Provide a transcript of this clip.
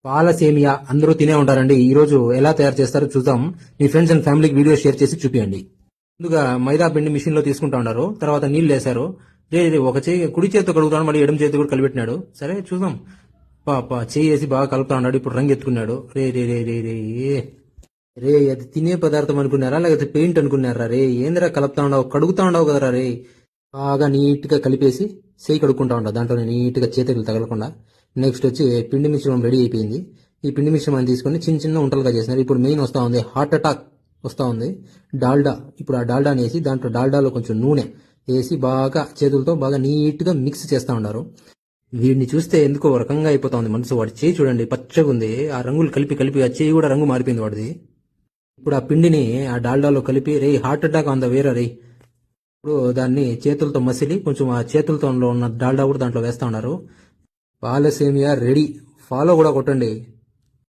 పాల సేమియా అందరూ తినే ఉంటారండి. ఈ రోజు ఎలా తయారు చేస్తారో చూద్దాం. మీ ఫ్రెండ్స్ అండ్ ఫ్యామిలీకి వీడియో షేర్ చేసి చూపియండి. ముందుగా మైదా పిండి మిషన్ లో తీసుకుంటా ఉన్నారు. తర్వాత నీళ్లు వేశారు. ఒక చేయి కుడి చేతితో కడుగుతాడు, మళ్ళీ ఎడమ చేతి కూడా కలిపెట్టినాడు. సరే చూద్దాం. చేయి వేసి బాగా కలుపుతా ఉన్నాడు. ఇప్పుడు రంగు ఎత్తుకున్నాడు. రే రే రే రే రే రే అది తినే పదార్థం అనుకున్నారా లేకపోతే పెయింట్ అనుకున్నారా రే? ఏందిరా కలుపుతా ఉండవు, కడుగుతా ఉండవు కదరా రే. బాగా నీట్ గా కలిపేసి చేయి కడుక్కుంటా ఉండవు, దాంట్లో నీట్ గా చేతులు తగలకుండా. నెక్స్ట్ వచ్చి పిండి మిశ్రమం రెడీ అయిపోయింది. ఈ పిండి మిశ్రమాన్ని తీసుకొని చిన్న చిన్న ఉంటలుగా చేసినారు. ఇప్పుడు మెయిన్ వస్తా ఉంది, హార్ట్ అటాక్ వస్తా ఉంది. డాల్డా. ఇప్పుడు ఆ డాల్డాని వేసి దాంట్లో డాల్డాలో కొంచెం నూనె వేసి బాగా చేతులతో బాగా నీట్ గా మిక్స్ చేస్తా ఉన్నారు. వీడిని చూస్తే ఎందుకో ఒక రకంగా అయిపోతా ఉంది మనసు. వాడి చేయి చూడండి, పచ్చగా ఉంది. ఆ రంగులు కలిపి కలిపి ఆ చేయి కూడా రంగు మారిపోయింది వాడిది. ఇప్పుడు ఆ పిండిని ఆ డాల్డాలో కలిపి రే హార్ట్ అటాక్ అంద వేరే రే. ఇప్పుడు దాన్ని చేతులతో మసిలి కొంచెం ఆ చేతులతో ఉన్న డాల్డా కూడా దాంట్లో వేస్తా ఉన్నారు. పాల సేమియా రెడీ. ఫాలో కూడా కొట్టండి.